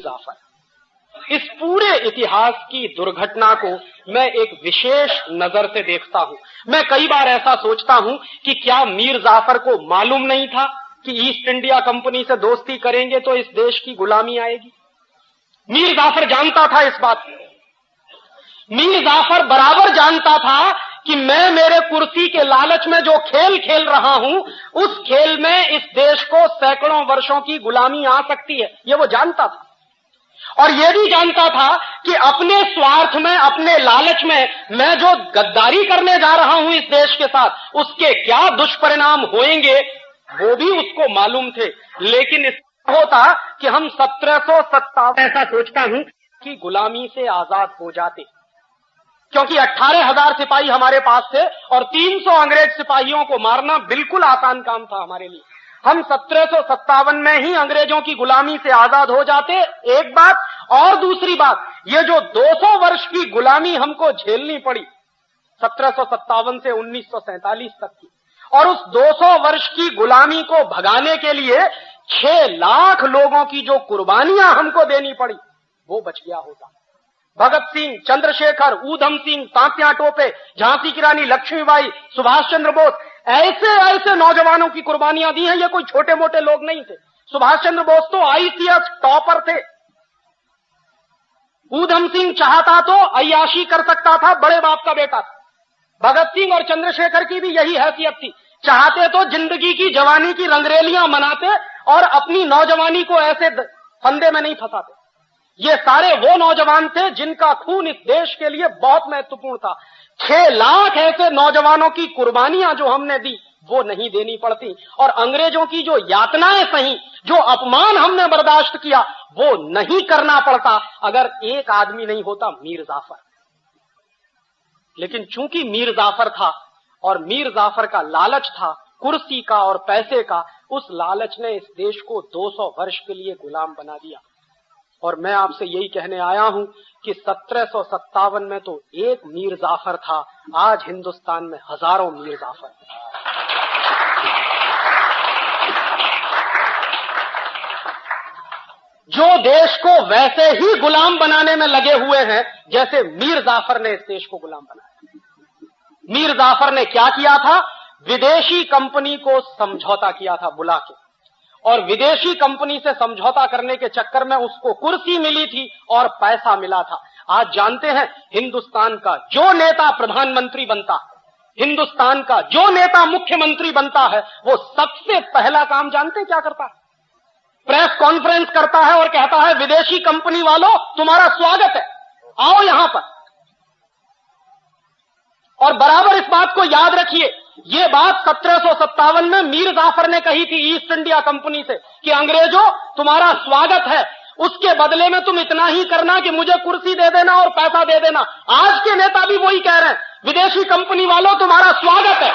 जाफर। इस पूरे इतिहास की दुर्घटना को मैं एक विशेष नजर से देखता हूं। मैं कई बार ऐसा सोचता हूं कि क्या मीर जाफर को मालूम नहीं था कि ईस्ट इंडिया कंपनी से दोस्ती करेंगे तो इस देश की गुलामी आएगी? मीर जाफर जानता था इस बात को। मीर जाफर बराबर जानता था कि मैं मेरे कुर्सी के लालच में जो खेल खेल रहा हूं, उस खेल में इस देश को सैकड़ों वर्षों की गुलामी आ सकती है। ये वो जानता था। और यह भी जानता था कि अपने स्वार्थ में, अपने लालच में मैं जो गद्दारी करने जा रहा हूं इस देश के साथ, उसके क्या दुष्परिणाम होंगे वो भी उसको मालूम थे। लेकिन इसका होता कि हम 1757 ऐसा सोचता हूं कि गुलामी से आजाद हो जाते, क्योंकि 18,000 सिपाही हमारे पास थे और 300 अंग्रेज सिपाहियों को मारना बिल्कुल आसान काम था हमारे लिए। हम 1757 में ही अंग्रेजों की गुलामी से आजाद हो जाते, एक बात। और दूसरी बात, ये जो 200 वर्ष की गुलामी हमको झेलनी पड़ी 1757 से 1947 तक की, और उस 200 वर्ष की गुलामी को भगाने के लिए 6 लाख लोगों की जो कुर्बानियां हमको देनी पड़ी, वो बच गया होता। भगत सिंह, चंद्रशेखर, ऊधम सिंह, तात्या टोपे, झांसी की रानी लक्ष्मीबाई, सुभाष चंद्र बोस, ऐसे ऐसे नौजवानों की कुर्बानियां दी हैं। ये कोई छोटे मोटे लोग नहीं थे। सुभाष चंद्र बोस तो आईसीएस टॉपर थे। ऊधम सिंह चाहता तो अय्याशी कर सकता था, बड़े बाप का बेटा था। भगत सिंह और चंद्रशेखर की भी यही हैसियत थी। चाहते तो जिंदगी की, जवानी की रंगरेलियां मनाते और अपनी नौजवानी को ऐसे फंदे में नहीं फंसाते। ये सारे वो नौजवान थे जिनका खून इस देश के लिए बहुत महत्वपूर्ण था। 6 लाख ऐसे नौजवानों की कुर्बानियां जो हमने दी, वो नहीं देनी पड़ती। और अंग्रेजों की जो यातनाएं सही, जो अपमान हमने बर्दाश्त किया, वो नहीं करना पड़ता अगर एक आदमी नहीं होता, मीर जाफर। लेकिन चूंकि मीर जाफर था और मीर जाफर का लालच था कुर्सी का और पैसे का, उस लालच ने इस देश को 200 वर्ष के लिए गुलाम बना दिया। और मैं आपसे यही कहने आया हूं कि 1757 में तो एक मीर जाफर था, आज हिंदुस्तान में हजारों मीर जाफर। जो देश को वैसे ही गुलाम बनाने में लगे हुए हैं जैसे मीर जाफर ने इस देश को गुलाम बनाया। मीर जाफर ने क्या किया था? विदेशी कंपनी को समझौता किया था बुला के, और विदेशी कंपनी से समझौता करने के चक्कर में उसको कुर्सी मिली थी और पैसा मिला था। आज जानते हैं हिंदुस्तान का जो नेता प्रधानमंत्री बनता, हिंदुस्तान का जो नेता मुख्यमंत्री बनता है, वो सबसे पहला काम जानते क्या करता है? प्रेस कॉन्फ्रेंस करता है और कहता है विदेशी कंपनी वालों, तुम्हारा स्वागत है, आओ यहां पर। और बराबर इस बात को याद रखिए, ये बात 1757 में मीर जाफर ने कही थी ईस्ट इंडिया कंपनी से कि अंग्रेजों, तुम्हारा स्वागत है, उसके बदले में तुम इतना ही करना कि मुझे कुर्सी दे देना और पैसा दे देना। आज के नेता भी वही कह रहे हैं, विदेशी कंपनी वालों तुम्हारा स्वागत है।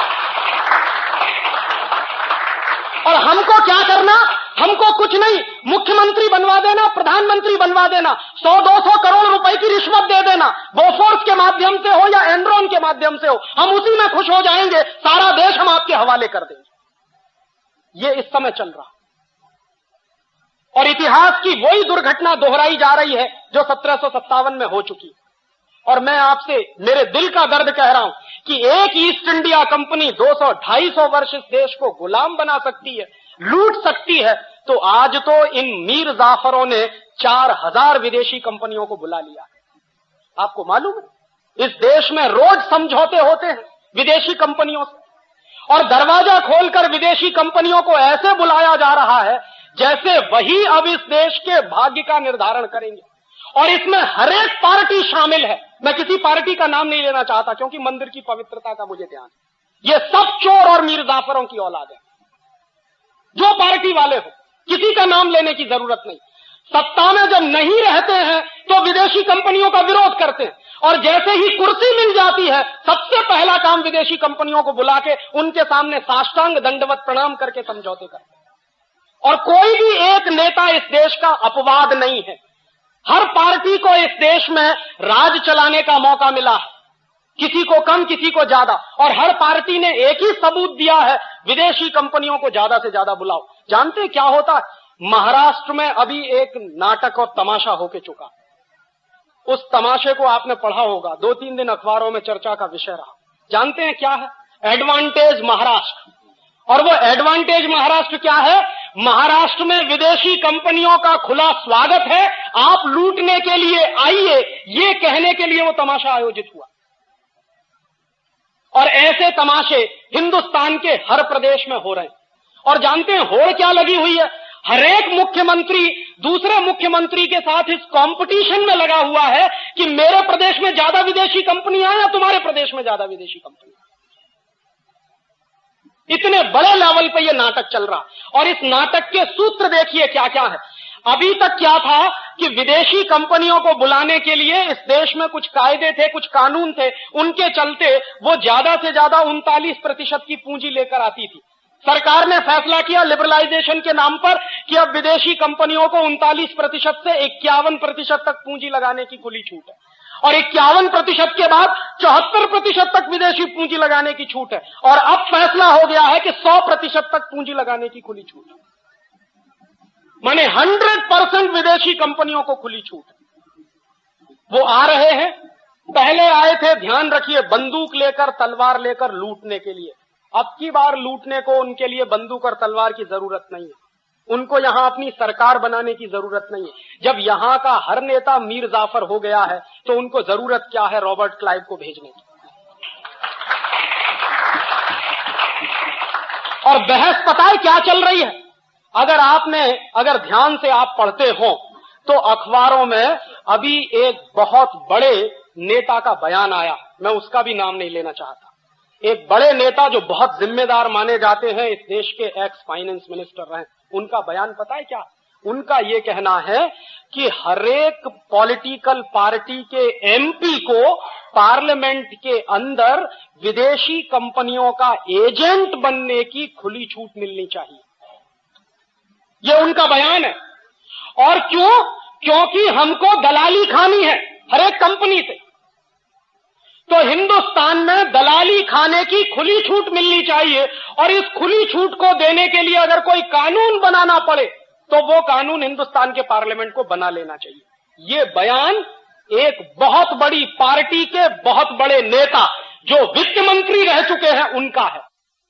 और हमको क्या करना? हमको कुछ नहीं, मुख्यमंत्री बनवा देना, प्रधानमंत्री बनवा देना, 100-200 करोड़ रुपए की रिश्वत दे देना, बोफोर्स के माध्यम से हो या एनरॉन के माध्यम से हो, हम उसी में खुश हो जाएंगे, सारा देश हम आपके हवाले कर देंगे। ये इस समय चल रहा, और इतिहास की वही दुर्घटना दोहराई जा रही है जो 1757 में हो चुकी। और मैं आपसे मेरे दिल का दर्द कह रहा हूं कि एक ईस्ट इंडिया कंपनी 200-250 वर्ष इस देश को गुलाम बना सकती है, लूट सकती है, तो आज तो इन मीर जाफरों ने 4000 विदेशी कंपनियों को बुला लिया। आपको मालूम है, इस देश में रोज समझौते होते हैं विदेशी कंपनियों से, और दरवाजा खोलकर विदेशी कंपनियों को ऐसे बुलाया जा रहा है जैसे वही अब इस देश के भाग्य का निर्धारण करेंगे। और इसमें हर एक पार्टी शामिल है। मैं किसी पार्टी का नाम नहीं लेना चाहता क्योंकि मंदिर की पवित्रता का मुझे ध्यान है। ये सब चोर और मीर जाफरों की औलाद है, जो पार्टी वाले हो, किसी का नाम लेने की जरूरत नहीं। सत्ता में जब नहीं रहते हैं तो विदेशी कंपनियों का विरोध करते हैं, और जैसे ही कुर्सी मिल जाती है सबसे पहला काम विदेशी कंपनियों को बुला के उनके सामने साष्टांग दंडवत प्रणाम करके समझौते करते हैं। और कोई भी एक नेता इस देश का अपवाद नहीं है। हर पार्टी को इस देश में राज चलाने का मौका मिला है, किसी को कम किसी को ज्यादा, और हर पार्टी ने एक ही सबूत दिया है, विदेशी कंपनियों को ज्यादा से ज्यादा बुलाओ। जानते क्या होता? महाराष्ट्र में अभी एक नाटक और तमाशा होके चुका। उस तमाशे को आपने पढ़ा होगा, 2-3 दिन अखबारों में चर्चा का विषय रहा। जानते हैं क्या है? एडवांटेज महाराष्ट्र। और वो एडवांटेज महाराष्ट्र क्या है? महाराष्ट्र में विदेशी कंपनियों का खुला स्वागत है, आप लूटने के लिए आइए, ये कहने के लिए वो तमाशा आयोजित हुआ। और ऐसे तमाशे हिंदुस्तान के हर प्रदेश में हो रहे हैं। और जानते हैं होड़ क्या लगी हुई है? हर एक मुख्यमंत्री दूसरे मुख्यमंत्री के साथ इस कंपटीशन में लगा हुआ है कि मेरे प्रदेश में ज्यादा विदेशी कंपनियां या तुम्हारे प्रदेश में ज्यादा विदेशी कंपनियां। इतने बड़े लेवल पे ये नाटक चल रहा। और इस नाटक के सूत्र देखिए क्या क्या है। अभी तक क्या था कि विदेशी कंपनियों को बुलाने के लिए इस देश में कुछ कायदे थे, कुछ कानून थे, उनके चलते वो ज्यादा से ज्यादा 39% की पूंजी लेकर आती थी। सरकार ने फैसला किया लिबरलाइजेशन के नाम पर कि अब विदेशी कंपनियों को 39% से 51% तक पूंजी लगाने की खुली छूट है, और 51% के बाद 74% तक विदेशी पूंजी लगाने की छूट है। और अब फैसला हो गया है कि 100% तक पूंजी लगाने की खुली छूट है, माने 100% विदेशी कंपनियों को खुली छूट है। वो आ रहे हैं, पहले आए थे, ध्यान रखिए, बंदूक लेकर तलवार लेकर लूटने के लिए। अब की बार लूटने को उनके लिए बंदूक और तलवार की जरूरत नहीं है। उनको यहां अपनी सरकार बनाने की जरूरत नहीं है। जब यहां का हर नेता मीर जाफर हो गया है तो उनको जरूरत क्या है रॉबर्ट क्लाइव को भेजने की। और बहस पता है क्या चल रही है? अगर ध्यान से आप पढ़ते हो तो अखबारों में अभी एक बहुत बड़े नेता का बयान आया, मैं उसका भी नाम नहीं लेना चाहता। एक बड़े नेता जो बहुत जिम्मेदार माने जाते हैं, इस देश के एक्स फाइनेंस मिनिस्टर रहे, उनका बयान पता है क्या? उनका ये कहना है कि हरेक पॉलिटिकल पार्टी के एमपी को पार्लियामेंट के अंदर विदेशी कंपनियों का एजेंट बनने की खुली छूट मिलनी चाहिए। ये उनका बयान है। और क्यों? क्योंकि हमको दलाली खानी है हरेक कंपनी से। तो हिंदुस्तान में दलाली खाने की खुली छूट मिलनी चाहिए, और इस खुली छूट को देने के लिए अगर कोई कानून बनाना पड़े तो वो कानून हिंदुस्तान के पार्लियामेंट को बना लेना चाहिए। ये बयान एक बहुत बड़ी पार्टी के बहुत बड़े नेता जो वित्त मंत्री रह चुके हैं उनका है।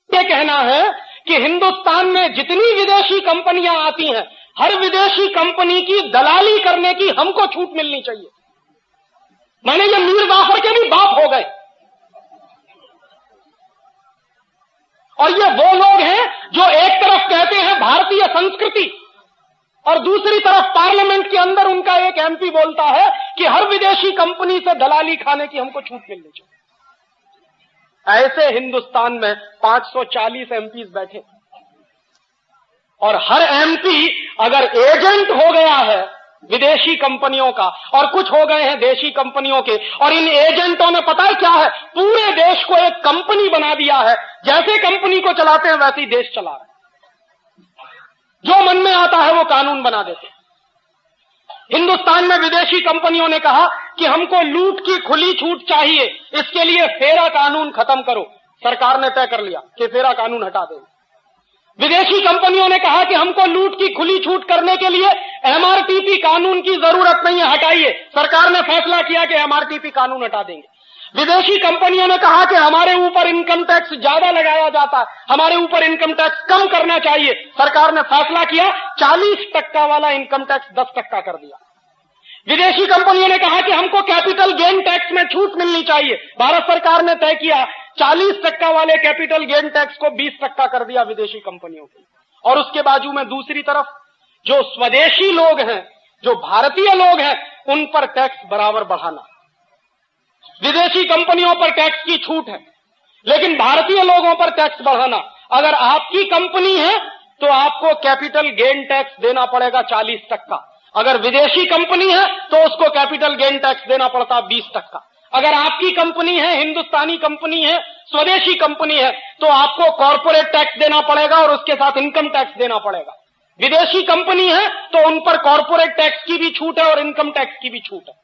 ये कहना है कि हिंदुस्तान में जितनी विदेशी कंपनियां आती हैं, हर विदेशी कंपनी की दलाली करने की हमको छूट मिलनी चाहिए। माने ये मीर जाफर के भी बाप हो गए। और ये वो लोग हैं जो एक तरफ कहते हैं भारतीय संस्कृति, और दूसरी तरफ पार्लियामेंट के अंदर उनका एक एमपी बोलता है कि हर विदेशी कंपनी से दलाली खाने की हमको छूट मिलनी चाहिए। ऐसे हिंदुस्तान में 540 एमपीज बैठे, और हर एमपी अगर एजेंट हो गया है विदेशी कंपनियों का, और कुछ हो गए हैं देशी कंपनियों के, और इन एजेंटों ने पता है क्या है, पूरे देश को एक कंपनी बना दिया है। जैसे कंपनी को चलाते हैं वैसे ही देश चला रहे हैं। जो मन में आता है वो कानून बना देते हैं। हिंदुस्तान में विदेशी कंपनियों ने कहा कि हमको लूट की खुली छूट चाहिए, इसके लिए फेरा कानून खत्म करो। सरकार ने तय कर लिया कि फेरा कानून हटा देंगे। विदेशी कंपनियों ने कहा कि हमको लूट की खुली छूट करने के लिए एमआरटीपी कानून की जरूरत नहीं है, हटाइए। सरकार ने फैसला किया कि एमआरटीपी कानून हटा देंगे। विदेशी कंपनियों ने कहा कि हमारे ऊपर इनकम टैक्स ज्यादा लगाया जाता है, हमारे ऊपर इनकम टैक्स कम करना चाहिए। सरकार ने फैसला किया 40% वाला इनकम टैक्स 10% कर दिया। विदेशी कंपनियों ने कहा कि हमको कैपिटल गेन टैक्स में छूट मिलनी चाहिए। भारत सरकार ने तय किया 40% वाले कैपिटल गेन टैक्स को 20% कर दिया विदेशी कंपनियों के। और उसके बाजू में दूसरी तरफ जो स्वदेशी लोग हैं, जो भारतीय लोग हैं, उन पर टैक्स बराबर बढ़ाना। विदेशी कंपनियों पर टैक्स की छूट है, लेकिन भारतीय लोगों पर टैक्स बढ़ाना। अगर आपकी कंपनी है तो आपको कैपिटल गेन टैक्स देना पड़ेगा 40%। अगर विदेशी कंपनी है तो उसको कैपिटल गेन टैक्स देना पड़ता 20%। अगर आपकी कंपनी है, हिंदुस्तानी कंपनी है, स्वदेशी कंपनी है, तो आपको कॉर्पोरेट टैक्स देना पड़ेगा और उसके साथ इनकम टैक्स देना पड़ेगा। विदेशी कंपनी है तो उन पर कॉर्पोरेट टैक्स की भी छूट है और इनकम टैक्स की भी छूट है।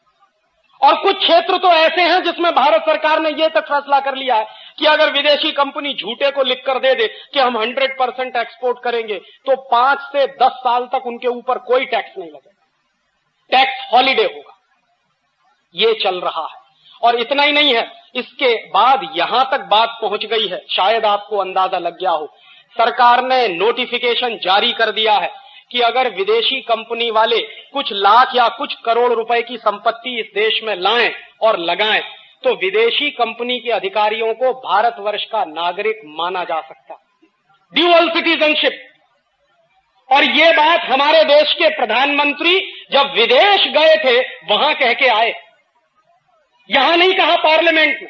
और कुछ क्षेत्र तो ऐसे हैं जिसमें भारत सरकार ने यह तक फैसला कर लिया है कि अगर विदेशी कंपनी झूठे को लिख कर दे दे कि हम 100% एक्सपोर्ट करेंगे तो 5 से 10 साल तक उनके ऊपर कोई टैक्स नहीं लगेगा, टैक्स हॉलिडे होगा। ये चल रहा है। और इतना ही नहीं है, इसके बाद यहां तक बात पहुंच गई है, शायद आपको अंदाजा लग गया हो, सरकार ने नोटिफिकेशन जारी कर दिया है कि अगर विदेशी कंपनी वाले कुछ लाख या कुछ करोड़ रुपए की संपत्ति इस देश में लाएं और लगाएं तो विदेशी कंपनी के अधिकारियों को भारतवर्ष का नागरिक माना जा सकता, ड्यूअल सिटीजनशिप। और ये बात हमारे देश के प्रधानमंत्री जब विदेश गए थे वहां कह के आए, यहां नहीं कहा पार्लियामेंट में,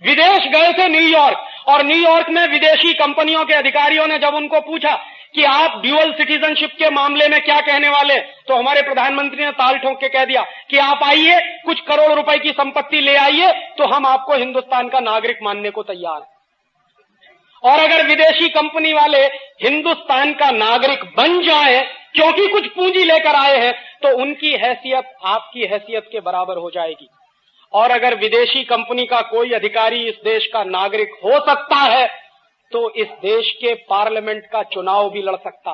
विदेश गए थे न्यूयॉर्क, और न्यूयॉर्क में विदेशी कंपनियों के अधिकारियों ने जब उनको पूछा कि आप ड्यूअल सिटीजनशिप के मामले में क्या कहने वाले, तो हमारे प्रधानमंत्री ने ताल ठोक के कह दिया कि आप आइए, कुछ करोड़ रुपए की संपत्ति ले आइए तो हम आपको हिंदुस्तान का नागरिक मानने को तैयार हैं। और अगर विदेशी कंपनी वाले हिंदुस्तान का नागरिक बन जाए क्योंकि कुछ पूंजी लेकर आए हैं तो उनकी हैसियत आपकी हैसियत के बराबर हो जाएगी। और अगर विदेशी कंपनी का कोई अधिकारी इस देश का नागरिक हो सकता है तो इस देश के पार्लियामेंट का चुनाव भी लड़ सकता,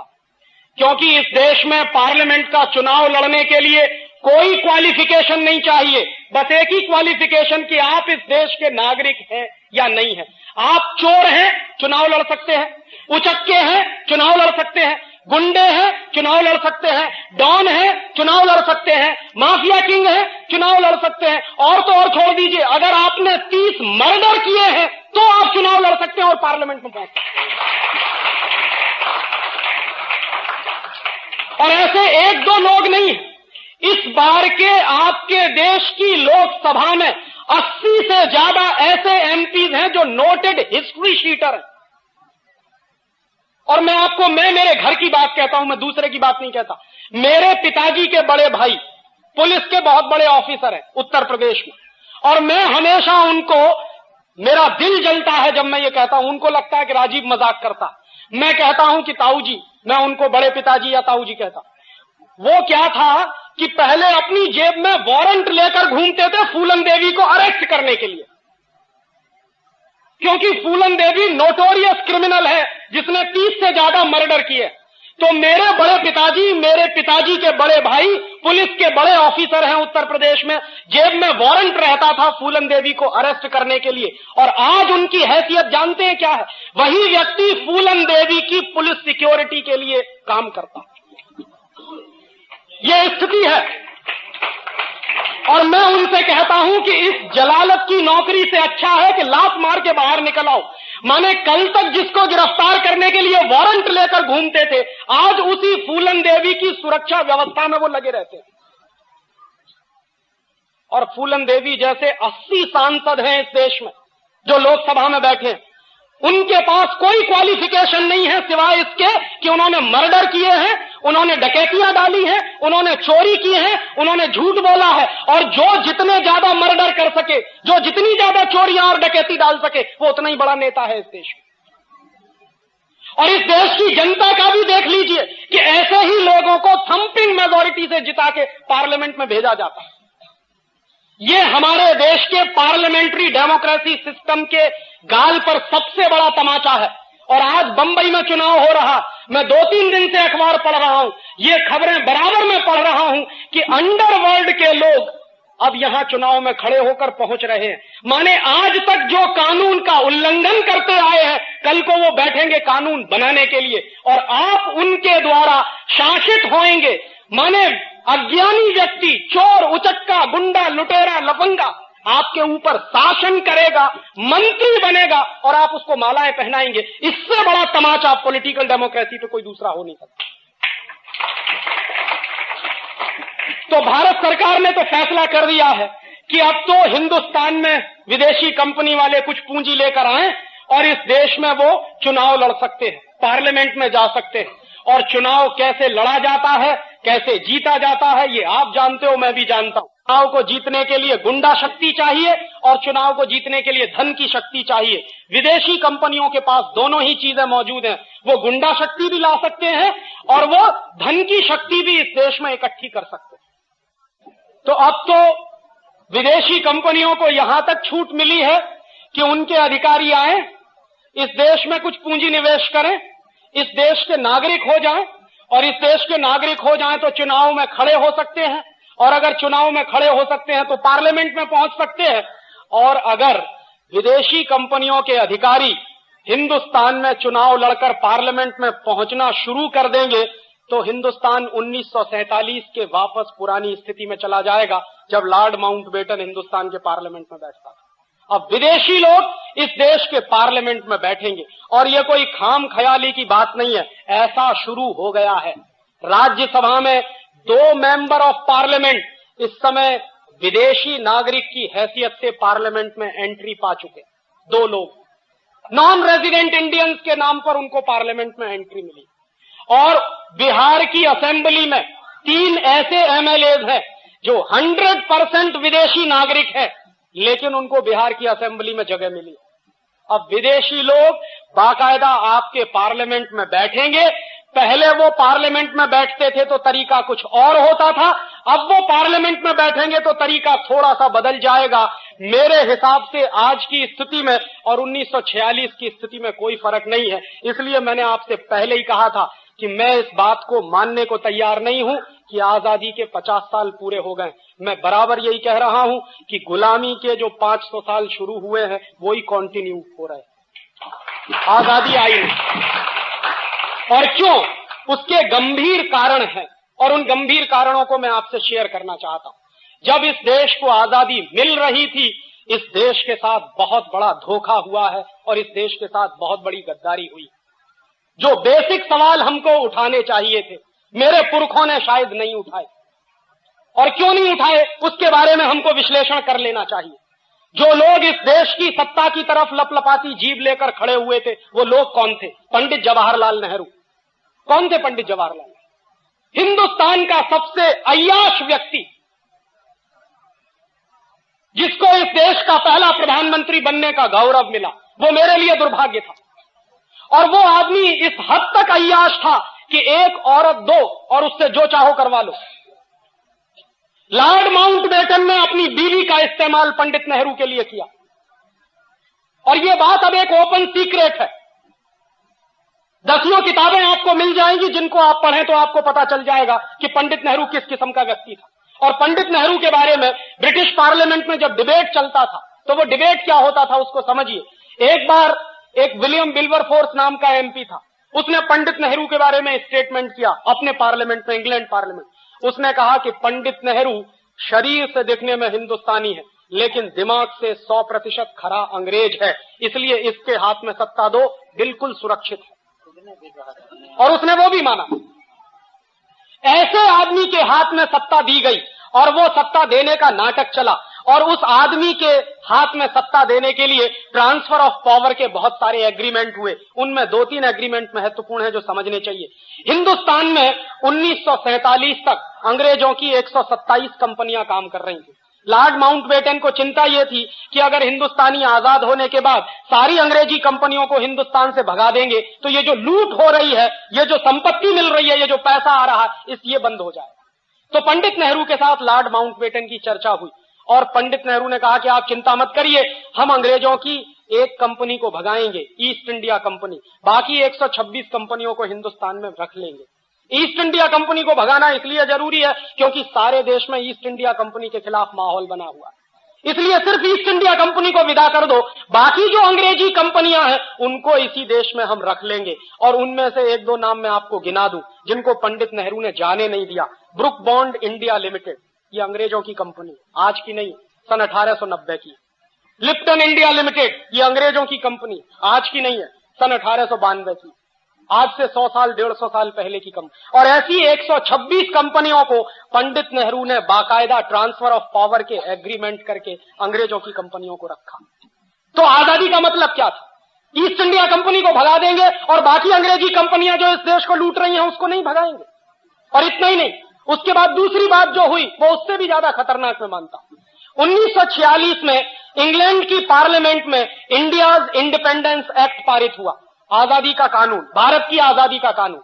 क्योंकि इस देश में पार्लियामेंट का चुनाव लड़ने के लिए कोई क्वालिफिकेशन नहीं चाहिए, बस एक ही क्वालिफिकेशन कि आप इस देश के नागरिक हैं या नहीं हैं। आप चोर हैं, चुनाव लड़ सकते हैं, उचक्के हैं, चुनाव लड़ सकते हैं, गुंडे हैं, चुनाव लड़ सकते हैं, डॉन हैं, चुनाव लड़ सकते हैं, माफिया किंग हैं, चुनाव लड़ सकते हैं, और तो और छोड़ दीजिए, अगर आपने 30 मर्डर किए हैं तो आप चुनाव लड़ सकते हैं और पार्लियामेंट में पहुंच सकते हैं। और ऐसे 1-2 लोग नहीं, इस बार के आपके देश की लोकसभा में 80 से ज्यादा ऐसे एमपीज हैं जो नोटेड हिस्ट्री शीटर हैं। और मैं मेरे घर की बात कहता हूं, मैं दूसरे की बात नहीं कहता। मेरे पिताजी के बड़े भाई पुलिस के बहुत बड़े ऑफिसर हैं उत्तर प्रदेश में, और मैं हमेशा उनको, मेरा दिल जलता है जब मैं ये कहता हूं, उनको लगता है कि राजीव मजाक करता। मैं कहता हूं कि ताऊ जी, मैं उनको बड़े पिताजी या ताऊ जी कहता। वो क्या था कि पहले अपनी जेब में वारंट लेकर घूमते थे फूलन देवी को अरेस्ट करने के लिए, क्योंकि फूलन देवी नोटोरियस क्रिमिनल है जिसने 30 से ज्यादा मर्डर किए। तो मेरे बड़े पिताजी, मेरे पिताजी के बड़े भाई पुलिस के बड़े ऑफिसर हैं उत्तर प्रदेश में, जेब में वारंट रहता था फूलन देवी को अरेस्ट करने के लिए। और आज उनकी हैसियत जानते हैं क्या है? वही व्यक्ति फूलन देवी की पुलिस सिक्योरिटी के लिए काम करता। यह स्थिति है। और मैं उनसे कहता हूं कि इस जलालत की नौकरी से अच्छा है कि लात मार के बाहर निकल आओ। माने कल तक जिसको गिरफ्तार करने के लिए वारंट लेकर घूमते थे, आज उसी फूलन देवी की सुरक्षा व्यवस्था में वो लगे रहते हैं। और फूलन देवी जैसे 80 सांसद हैं इस देश में जो लोकसभा में बैठे हैं, उनके पास कोई क्वालिफिकेशन नहीं है सिवाय इसके कि उन्होंने मर्डर किए हैं, उन्होंने डकैतियां डाली हैं, उन्होंने चोरी की है, उन्होंने झूठ बोला है। और जो जितने ज्यादा मर्डर कर सके, जो जितनी ज्यादा चोरियां और डकैती डाल सके, वो उतना ही बड़ा नेता है इस देश में। और इस देश की जनता का भी देख लीजिए कि ऐसे ही लोगों को थंपिंग मेजॉरिटी से जिता के पार्लियामेंट में भेजा जाता है। ये हमारे देश के पार्लियामेंट्री डेमोक्रेसी सिस्टम के गाल पर सबसे बड़ा तमाचा है। और आज बंबई में चुनाव हो रहा, मैं 2-3 दिन से अखबार पढ़ रहा हूं, ये खबरें बराबर में पढ़ रहा हूं कि अंडरवर्ल्ड के लोग अब यहां चुनाव में खड़े होकर पहुंच रहे हैं। माने आज तक जो कानून का उल्लंघन करते आए हैं, कल को वो बैठेंगे कानून बनाने के लिए, और आप उनके द्वारा शासित होंगे। माने अज्ञानी व्यक्ति, चोर, उचक्का, गुंडा, लुटेरा, लफंगा आपके ऊपर शासन करेगा, मंत्री बनेगा और आप उसको मालाएं पहनाएंगे। इससे बड़ा तमाचा पॉलिटिकल डेमोक्रेसी पे कोई दूसरा हो नहीं सकता। तो भारत सरकार ने तो फैसला कर दिया है कि अब तो हिंदुस्तान में विदेशी कंपनी वाले कुछ पूंजी लेकर आए और इस देश में वो चुनाव लड़ सकते हैं, पार्लियामेंट में जा सकते हैं। और चुनाव कैसे लड़ा जाता है, कैसे जीता जाता है, ये आप जानते हो, मैं भी जानता हूं। चुनाव को जीतने के लिए गुंडा शक्ति चाहिए और चुनाव को जीतने के लिए धन की शक्ति चाहिए। विदेशी कंपनियों के पास दोनों ही चीजें मौजूद हैं। वो गुंडा शक्ति भी ला सकते हैं और वो धन की शक्ति भी इस देश में इकट्ठी कर सकते हैं। तो अब तो विदेशी कंपनियों को यहां तक छूट मिली है कि उनके अधिकारी आए, इस देश में कुछ पूंजी निवेश करें, इस देश के नागरिक हो जाएं, और इस देश के नागरिक हो जाएं तो चुनाव में खड़े हो सकते हैं, और अगर चुनाव में खड़े हो सकते हैं तो पार्लियामेंट में पहुंच सकते हैं, और अगर विदेशी कंपनियों के अधिकारी हिंदुस्तान में चुनाव लड़कर पार्लियामेंट में पहुंचना शुरू कर देंगे तो हिंदुस्तान 1947 के वापस पुरानी स्थिति में चला जाएगा जब लॉर्ड माउंटबेटन हिंदुस्तान के पार्लियामेंट में बैठता था। अब विदेशी लोग इस देश के पार्लियामेंट में बैठेंगे, और यह कोई खाम ख्याली की बात नहीं है, ऐसा शुरू हो गया है। राज्यसभा में 2 मेंबर ऑफ पार्लियामेंट इस समय विदेशी नागरिक की हैसियत से पार्लियामेंट में एंट्री पा चुके। 2 लोग नॉन रेजिडेंट इंडियंस के नाम पर उनको पार्लियामेंट में एंट्री मिली। और बिहार की असेंबली में 3 ऐसे एमएलए हैं जो 100% विदेशी नागरिक हैं, लेकिन उनको बिहार की असेंबली में जगह मिली। अब विदेशी लोग बाकायदा आपके पार्लियामेंट में बैठेंगे। पहले वो पार्लियामेंट में बैठते थे तो तरीका कुछ और होता था, अब वो पार्लियामेंट में बैठेंगे तो तरीका थोड़ा सा बदल जाएगा। मेरे हिसाब से आज की स्थिति में और 1946 की स्थिति में कोई फर्क नहीं है। इसलिए मैंने आपसे पहले ही कहा था कि मैं इस बात को मानने को तैयार नहीं हूं कि आजादी के 50 साल पूरे हो गए। मैं बराबर यही कह रहा हूं कि गुलामी के जो 500 साल शुरू हुए हैं वही कंटिन्यू हो रहे हैं, आजादी आई नहीं। और क्यों? उसके गंभीर कारण हैं, और उन गंभीर कारणों को मैं आपसे शेयर करना चाहता हूं। जब इस देश को आजादी मिल रही थी, इस देश के साथ बहुत बड़ा धोखा हुआ है और इस देश के साथ बहुत बड़ी गद्दारी हुई। जो बेसिक सवाल हमको उठाने चाहिए थे, मेरे पुरखों ने शायद नहीं उठाए, और क्यों नहीं उठाए उसके बारे में हमको विश्लेषण कर लेना चाहिए। जो लोग इस देश की सत्ता की तरफ लपलपाती जीभ लेकर खड़े हुए थे, वो लोग कौन थे? पंडित जवाहरलाल नेहरू। कौन थे पंडित जवाहरलाल? हिंदुस्तान का सबसे अय्याश व्यक्ति, जिसको इस देश का पहला प्रधानमंत्री बनने का गौरव मिला। वो मेरे लिए दुर्भाग्य था। और वो आदमी इस हद तक अय्याश था कि एक औरत दो और उससे जो चाहो करवा लो। लॉर्ड माउंटबेटन ने अपनी बीवी का इस्तेमाल पंडित नेहरू के लिए किया, और ये बात अब एक ओपन सीक्रेट है। 10 किताबें आपको मिल जाएंगी, जिनको आप पढ़ें तो आपको पता चल जाएगा कि पंडित नेहरू किस किस्म का व्यक्ति था। और पंडित नेहरू के बारे में ब्रिटिश पार्लियामेंट में जब डिबेट चलता था तो वो डिबेट क्या होता था उसको समझिए। एक बार एक विलियम विल्बरफोर्स नाम का एमपी था, उसने पंडित नेहरू के बारे में स्टेटमेंट किया अपने पार्लियामेंट में, इंग्लैंड पार्लियामेंट। उसने कहा कि पंडित नेहरू शरीर से दिखने में हिंदुस्तानी है, लेकिन दिमाग से 100% खरा अंग्रेज है, इसलिए इसके हाथ में सत्ता दो, बिल्कुल सुरक्षित है। और उसने वो भी माना। ऐसे आदमी के हाथ में सत्ता दी गई और वो सत्ता देने का नाटक चला, और उस आदमी के हाथ में सत्ता देने के लिए ट्रांसफर ऑफ पावर के बहुत सारे एग्रीमेंट हुए। उनमें 2-3 एग्रीमेंट महत्वपूर्ण है जो समझने चाहिए। हिंदुस्तान में 1947 तक अंग्रेजों की 127 कंपनियां काम कर रही थी। लॉर्ड माउंटबेटन को चिंता यह थी कि अगर हिंदुस्तानी आजाद होने के बाद सारी अंग्रेजी कंपनियों को हिंदुस्तान से भगा देंगे तो ये जो लूट हो रही है, ये जो संपत्ति मिल रही है, ये जो पैसा आ रहा है, ये बंद हो जाएगा। तो पंडित नेहरू के साथ लॉर्ड माउंटबेटन की चर्चा हुई, और पंडित नेहरू ने कहा कि आप चिंता मत करिए, हम अंग्रेजों की एक कंपनी को भगाएंगे, ईस्ट इंडिया कंपनी, बाकी 126 कंपनियों को हिंदुस्तान में रख लेंगे। ईस्ट इंडिया कंपनी को भगाना इसलिए जरूरी है क्योंकि सारे देश में ईस्ट इंडिया कंपनी के खिलाफ माहौल बना हुआ है, इसलिए सिर्फ ईस्ट इंडिया कंपनी को विदा कर दो, बाकी जो अंग्रेजी कंपनियां हैं उनको इसी देश में हम रख लेंगे। और उनमें से 1-2 नाम मैं आपको गिना दूं जिनको पंडित नेहरू ने जाने नहीं दिया। ब्रुक बॉन्ड इंडिया लिमिटेड, ये अंग्रेजों की कंपनी, आज की नहीं, सन 1890 की। लिप्टन इंडिया लिमिटेड, ये अंग्रेजों की कंपनी, आज की नहीं है, सन 1892 की, आज से 100 साल 150 साल पहले की कंपनी। और ऐसी 126 कंपनियों को पंडित नेहरू ने बाकायदा ट्रांसफर ऑफ पावर के एग्रीमेंट करके अंग्रेजों की कंपनियों को रखा। तो आजादी का मतलब क्या था? ईस्ट इंडिया कंपनी को भगा देंगे और बाकी अंग्रेजी कंपनियां जो इस देश को लूट रही हैं उसको नहीं भगाएंगे। और इतना ही नहीं, उसके बाद दूसरी बात जो हुई वो उससे भी ज्यादा खतरनाक मैं मानता हूं। 1946 में इंग्लैंड की पार्लियामेंट में इंडियाज इंडिपेंडेंस एक्ट पारित हुआ, आजादी का कानून, भारत की आजादी का कानून।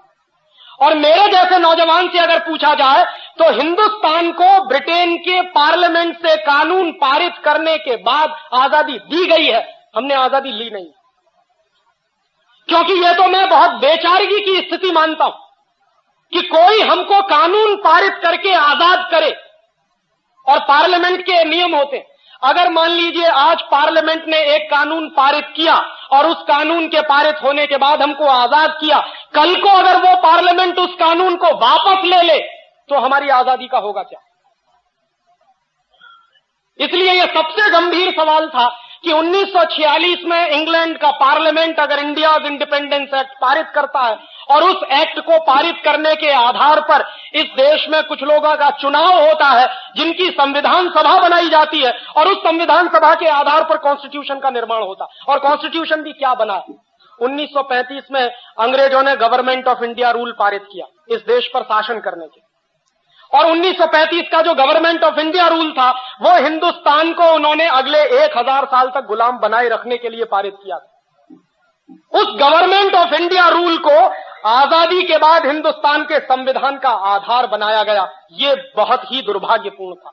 और मेरे जैसे नौजवान से अगर पूछा जाए तो हिंदुस्तान को ब्रिटेन के पार्लियामेंट से कानून पारित करने के बाद आजादी दी गई है, हमने आजादी ली नहीं, क्योंकि ये तो मैं बहुत बेचारगी की स्थिति मानता हूं कि कोई हमको कानून पारित करके आजाद करे। और पार्लियामेंट के नियम होते हैं, अगर मान लीजिए आज पार्लियामेंट ने एक कानून पारित किया और उस कानून के पारित होने के बाद हमको आजाद किया, कल को अगर वो पार्लियामेंट उस कानून को वापस ले ले तो हमारी आजादी का होगा क्या? इसलिए यह सबसे गंभीर सवाल था कि 1946 में इंग्लैंड का पार्लियामेंट अगर इंडिया इंडिपेंडेंस एक्ट पारित करता है और उस एक्ट को पारित करने के आधार पर इस देश में कुछ लोगों का चुनाव होता है, जिनकी संविधान सभा बनाई जाती है और उस संविधान सभा के आधार पर कॉन्स्टिट्यूशन का निर्माण होता है। और कॉन्स्टिट्यूशन भी क्या बना है? 1935 में अंग्रेजों ने गवर्नमेंट ऑफ इंडिया रूल पारित किया इस देश पर शासन करने के, और 1935 का जो गवर्नमेंट ऑफ इंडिया रूल था वो हिंदुस्तान को उन्होंने अगले 1000 साल तक गुलाम बनाए रखने के लिए पारित किया था। उस गवर्नमेंट ऑफ इंडिया रूल को आजादी के बाद हिंदुस्तान के संविधान का आधार बनाया गया। ये बहुत ही दुर्भाग्यपूर्ण था।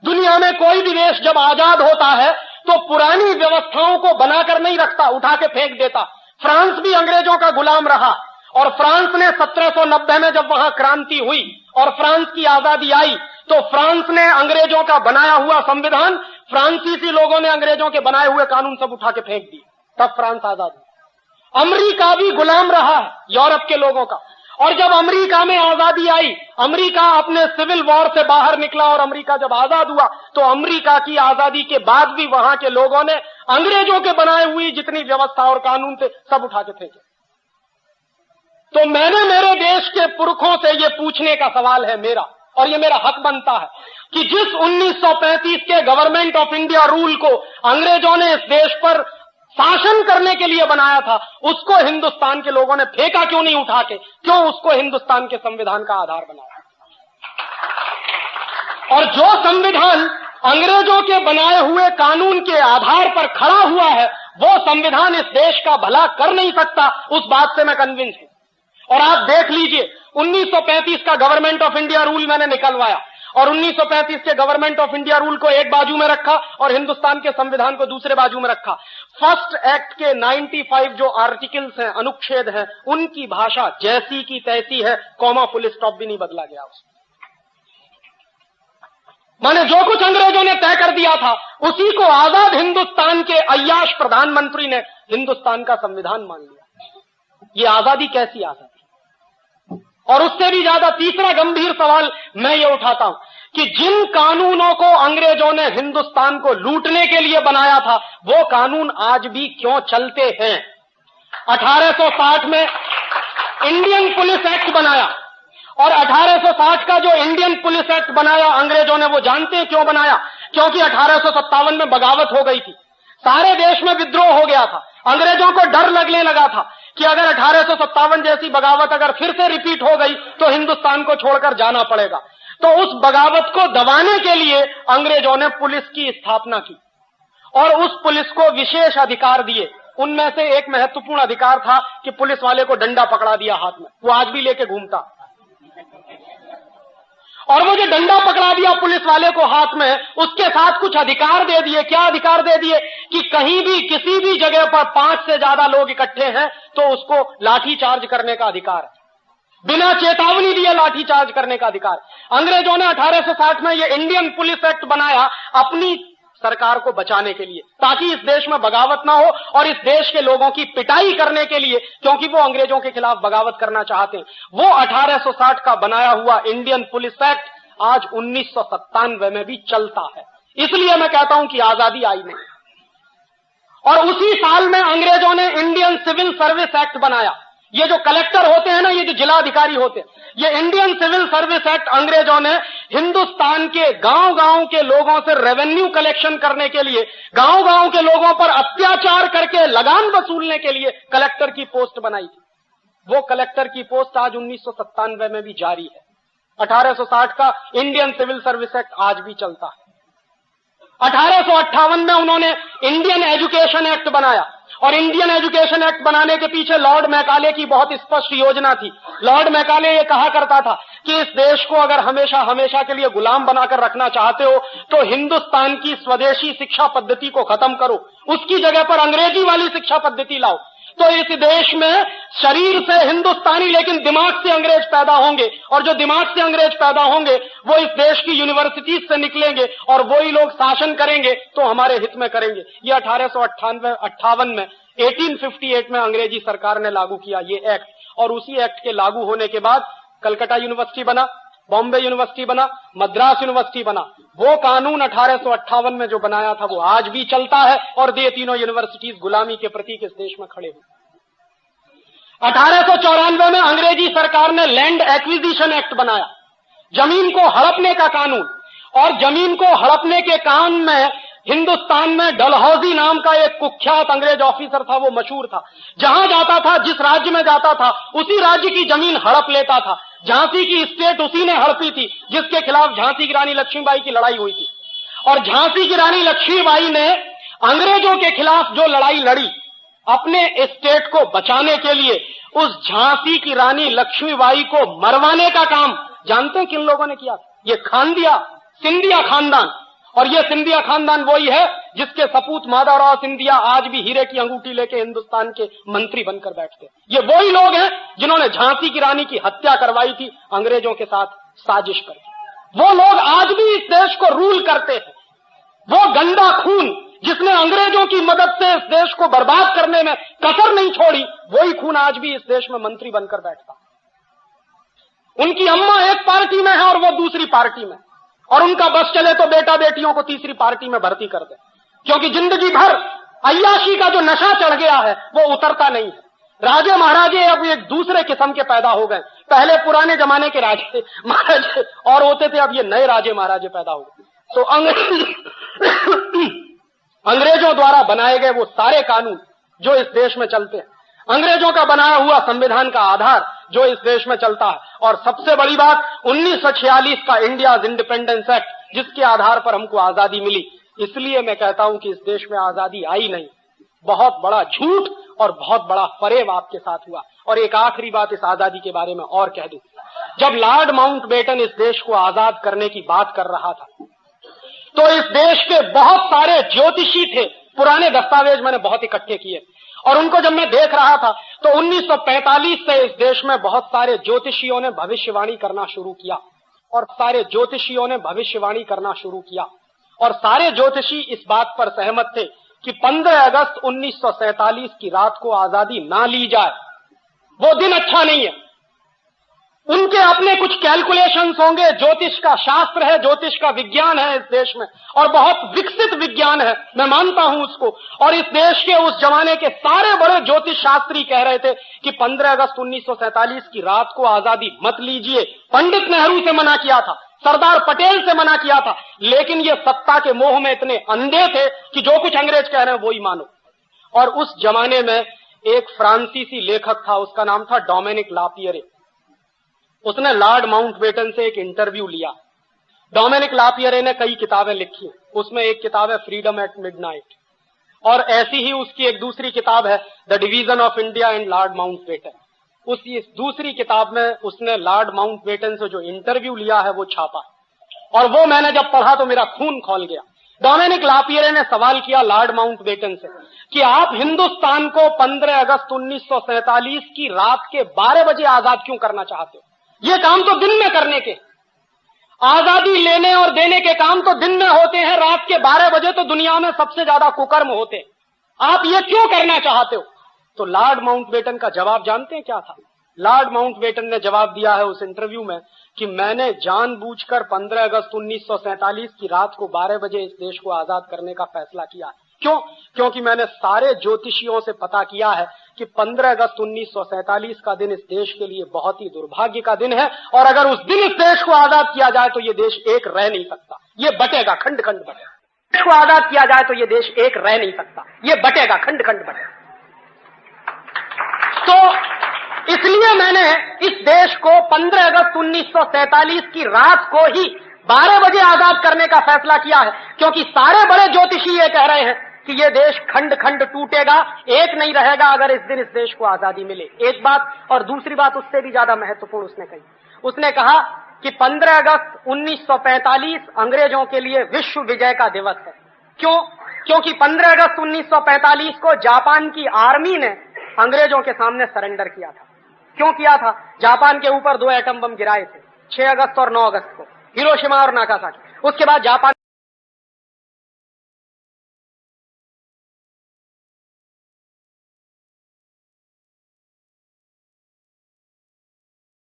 दुनिया में कोई भी देश जब आजाद होता है तो पुरानी व्यवस्थाओं को बनाकर नहीं रखता, उठा के फेंक देता। फ्रांस भी अंग्रेजों का गुलाम रहा और फ्रांस ने 1790 में जब वहां क्रांति हुई और फ्रांस की आजादी आई तो फ्रांस ने अंग्रेजों का बनाया हुआ संविधान, फ्रांसीसी लोगों ने अंग्रेजों के बनाए हुए कानून सब उठा के फेंक दिए, तब फ्रांस आजाद हुआ। अमेरिका भी गुलाम रहा है यूरोप के लोगों का, और जब अमेरिका में आजादी आई, अमेरिका अपने सिविल वॉर से बाहर निकला और अमेरिका जब आजाद हुआ तो अमेरिका की आजादी के बाद भी वहां के लोगों ने अंग्रेजों के बनाए हुई जितनी व्यवस्था और कानून थे सब उठा के फेंके। तो मैंने मेरे देश के पुरखों से ये पूछने का सवाल है मेरा, और ये मेरा हक बनता है कि जिस 1935 के गवर्नमेंट ऑफ इंडिया रूल को अंग्रेजों ने इस देश पर शासन करने के लिए बनाया था, उसको हिंदुस्तान के लोगों ने फेंका क्यों नहीं उठा के? क्यों उसको हिंदुस्तान के संविधान का आधार बनाया? और जो संविधान अंग्रेजों के बनाए हुए कानून के आधार पर खड़ा हुआ है वो संविधान इस देश का भला कर नहीं सकता, उस बात से मैं कन्विंस हूं। और आप देख लीजिए 1935 का गवर्नमेंट ऑफ इंडिया रूल मैंने निकलवाया और 1935 के गवर्नमेंट ऑफ इंडिया रूल को एक बाजू में रखा और हिंदुस्तान के संविधान को दूसरे बाजू में रखा। फर्स्ट एक्ट के 95 जो आर्टिकल्स हैं, अनुच्छेद हैं, उनकी भाषा जैसी की तैसी है, कॉमा फुल स्टॉप भी नहीं बदला गया उसमें। माने जो कुछ अंग्रेजों ने तय कर दिया था उसी को आजाद हिंदुस्तान के अय्याश प्रधानमंत्री ने हिंदुस्तान का संविधान मान लिया। ये आजादी कैसी आजादी? और उससे भी ज्यादा तीसरा गंभीर सवाल मैं ये उठाता हूं कि जिन कानूनों को अंग्रेजों ने हिंदुस्तान को लूटने के लिए बनाया था वो कानून आज भी क्यों चलते हैं? 1860 में इंडियन पुलिस एक्ट बनाया और 1860 का जो इंडियन पुलिस एक्ट बनाया अंग्रेजों ने, वो जानते हैं क्यों बनाया? क्योंकि 1857 में बगावत हो गई थी, सारे देश में विद्रोह हो गया था। अंग्रेजों को डर लगने लगा था कि अगर 1857 जैसी बगावत अगर फिर से रिपीट हो गई तो हिंदुस्तान को छोड़कर जाना पड़ेगा। तो उस बगावत को दबाने के लिए अंग्रेजों ने पुलिस की स्थापना की और उस पुलिस को विशेष अधिकार दिए। उनमें से एक महत्वपूर्ण अधिकार था कि पुलिस वाले को डंडा पकड़ा दिया हाथ में, वो आज भी लेके घूमता। और वो जो डंडा पकड़ा दिया पुलिस वाले को हाथ में, उसके साथ कुछ अधिकार दे दिए। क्या अधिकार दे दिए? कि कहीं भी किसी भी जगह पर 5 से ज्यादा लोग इकट्ठे हैं तो उसको लाठी चार्ज करने का अधिकार है, बिना चेतावनी दिए लाठी चार्ज करने का अधिकार। अंग्रेजों ने 1860 में ये इंडियन पुलिस एक्ट बनाया अपनी सरकार को बचाने के लिए, ताकि इस देश में बगावत ना हो और इस देश के लोगों की पिटाई करने के लिए, क्योंकि वो अंग्रेजों के खिलाफ बगावत करना चाहते हैं। वो 1860 का बनाया हुआ इंडियन पुलिस एक्ट आज 1997 में भी चलता है। इसलिए मैं कहता हूं कि आजादी आई नहीं। और उसी साल में अंग्रेजों ने इंडियन सिविल सर्विस एक्ट बनाया। ये जो कलेक्टर होते हैं ना, ये जो जिलाधिकारी होते हैं, ये इंडियन सिविल सर्विस एक्ट अंग्रेजों ने हिंदुस्तान के गांव-गांव के लोगों से रेवेन्यू कलेक्शन करने के लिए, गांव-गांव के लोगों पर अत्याचार करके लगान वसूलने के लिए कलेक्टर की पोस्ट बनाई थी। वो कलेक्टर की पोस्ट आज 1997 में भी जारी है। 1860 का इंडियन सिविल सर्विस एक्ट आज भी चलता है। 1858 में उन्होंने इंडियन एजुकेशन एक्ट बनाया और इंडियन एजुकेशन एक्ट बनाने के पीछे लॉर्ड मैकाले की बहुत स्पष्ट योजना थी। लॉर्ड मैकाले ये कहा करता था कि इस देश को अगर हमेशा हमेशा के लिए गुलाम बनाकर रखना चाहते हो तो हिंदुस्तान की स्वदेशी शिक्षा पद्धति को खत्म करो, उसकी जगह पर अंग्रेजी वाली शिक्षा पद्धति लाओ। तो इस देश में शरीर से हिंदुस्तानी लेकिन दिमाग से अंग्रेज पैदा होंगे, और जो दिमाग से अंग्रेज पैदा होंगे वो इस देश की यूनिवर्सिटीज से निकलेंगे और वही लोग शासन करेंगे तो हमारे हित में करेंगे। ये 1858 में 1858 में अंग्रेजी सरकार ने लागू किया ये एक्ट, और उसी एक्ट के लागू होने के बाद कलकत्ता यूनिवर्सिटी बना, बॉम्बे यूनिवर्सिटी बना, मद्रास यूनिवर्सिटी बना। वो कानून 1858 में जो बनाया था वो आज भी चलता है, और ये तीनों यूनिवर्सिटीज गुलामी के प्रतीक इस देश में खड़े हुए। 1894 में अंग्रेजी सरकार ने लैंड एक्विजिशन एक्ट बनाया, जमीन को हड़पने का कानून, और जमीन को हड़पने के काम में हिंदुस्तान में डलहौजी नाम का एक कुख्यात अंग्रेज ऑफिसर था, वो मशहूर था। जहां जाता था, जिस राज्य में जाता था, उसी राज्य की जमीन हड़प लेता था। झांसी की स्टेट उसी ने हड़पी थी जिसके खिलाफ झांसी की रानी लक्ष्मीबाई की लड़ाई हुई थी, और झांसी की रानी लक्ष्मीबाई ने अंग्रेजों के खिलाफ जो लड़ाई लड़ी अपने स्टेट को बचाने के लिए, उस झांसी की रानी लक्ष्मीबाई को मरवाने का काम जानते हैं किन लोगों ने किया? ये सिंधिया खानदान। और ये सिंधिया खानदान वही है जिसके सपूत माधवराव सिंधिया आज भी हीरे की अंगूठी लेके हिंदुस्तान के मंत्री बनकर बैठते हैं। ये वही लोग हैं जिन्होंने झांसी की रानी की हत्या करवाई थी अंग्रेजों के साथ साजिश करके। वो लोग आज भी इस देश को रूल करते हैं। वो गंदा खून जिसने अंग्रेजों की मदद से इस देश को बर्बाद करने में कसर नहीं छोड़ी, वही खून आज भी इस देश में मंत्री बनकर बैठता। उनकी अम्मा एक पार्टी में है और वो दूसरी पार्टी में, और उनका बस चले तो बेटा बेटियों को तीसरी पार्टी में भर्ती कर दे, क्योंकि जिंदगी भर अय्याशी का जो नशा चढ़ गया है वो उतरता नहीं है। राजे महाराजे अब एक दूसरे किस्म के पैदा हो गए। पहले पुराने जमाने के राजे महाराजे और होते थे, अब ये नए राजे महाराजे पैदा हो गए। तो अंग्रेजों द्वारा बनाए गए वो सारे कानून जो इस देश में चलते हैं, अंग्रेजों का बनाया हुआ संविधान का आधार जो इस देश में चलता है, और सबसे बड़ी बात 1946 का इंडिया इंडिपेंडेंस एक्ट जिसके आधार पर हमको आजादी मिली। इसलिए मैं कहता हूं कि इस देश में आजादी आई नहीं, बहुत बड़ा झूठ और बहुत बड़ा फरेब आपके साथ हुआ। और एक आखिरी बात इस आजादी के बारे में और कह दूं, जब लॉर्ड माउंटबेटन इस देश को आजाद करने की बात कर रहा था तो इस देश के बहुत सारे ज्योतिषी थे, पुराने दस्तावेज मैंने बहुत इकट्ठे किए, और उनको जब मैं देख रहा था तो 1945 से इस देश में बहुत सारे ज्योतिषियों ने भविष्यवाणी करना शुरू किया, और सारे ज्योतिषियों ने भविष्यवाणी करना शुरू किया, और सारे ज्योतिषी इस बात पर सहमत थे कि 15 अगस्त 1947 की रात को आजादी ना ली जाए, वो दिन अच्छा नहीं है। उनके अपने कुछ कैलकुलेशंस होंगे, ज्योतिष का शास्त्र है, ज्योतिष का विज्ञान है इस देश में, और बहुत विकसित विज्ञान है, मैं मानता हूं उसको। और इस देश के उस जमाने के सारे बड़े ज्योतिष शास्त्री कह रहे थे कि 15 अगस्त 1947 की रात को आजादी मत लीजिए। पंडित नेहरू से मना किया था, सरदार पटेल से मना किया था, लेकिन ये सत्ता के मोह में इतने अंधे थे कि जो कुछ अंग्रेज कह रहे हैं वो ही मानो। और उस जमाने में एक फ्रांसीसी लेखक था, उसका नाम था डोमिनिक लापियरे। उसने लॉर्ड माउंटबेटन से एक इंटरव्यू लिया। डोमिनिक लापियरे ने कई किताबें लिखी, उसमें एक किताब है फ्रीडम एट मिडनाइट, और ऐसी ही उसकी एक दूसरी किताब है the division of India and Lord Mountbatten. उसी दूसरी किताब में उसने लॉर्ड माउंटबेटन से जो इंटरव्यू लिया है वो छापा, और वो मैंने जब पढ़ा तो मेरा खून खौल गया। डोमिनिक लापियरे ने सवाल किया लॉर्ड माउंटबेटन से कि आप हिंदुस्तान को 15 अगस्त 1947 की रात के 12 बजे आजाद क्यों करना चाहते हो? ये काम तो दिन में करने के, आजादी लेने और देने के काम तो दिन में होते हैं, रात के 12 बजे तो दुनिया में सबसे ज्यादा कुकर्म होते हैं, आप ये क्यों करना चाहते हो? तो लॉर्ड माउंटबेटन का जवाब जानते हैं क्या था? लॉर्ड माउंटबेटन ने जवाब दिया है उस इंटरव्यू में कि मैंने जानबूझकर 15 अगस्त 1947 की रात को 12 बजे इस देश को आजाद करने का फैसला किया। क्यों? क्योंकि मैंने सारे ज्योतिषियों से पता किया है कि 15 अगस्त 1947 का दिन इस देश के लिए बहुत ही दुर्भाग्य का दिन है, और अगर उस दिन इस देश को आजाद किया जाए तो ये देश एक रह नहीं सकता, ये बटेगा, खंड खंड बटेगा। देश को आजाद किया जाए तो ये देश एक रह नहीं सकता, ये बटेगा, खंड खंड बटेगा। तो इसलिए मैंने इस देश को 15 अगस्त 1947 की रात को ही 12 बजे आजाद करने का फैसला किया है, क्योंकि सारे बड़े ज्योतिषी ये कह रहे हैं कि ये देश खंड खंड टूटेगा, एक नहीं रहेगा अगर इस दिन इस देश को आजादी मिले। एक बात, और दूसरी बात उससे भी ज्यादा महत्वपूर्ण उसने कही। उसने कहा कि 15 अगस्त 1945 अंग्रेजों के लिए विश्व विजय का दिवस है। क्यों? क्योंकि 15 अगस्त 1945 को जापान की आर्मी ने अंग्रेजों के सामने सरेंडर किया था। क्यों किया था? जापान के ऊपर 2 एटम बम गिराए थे, 6 अगस्त और 9 अगस्त को, हिरोशिमा और नागासाकी। उसके बाद जापान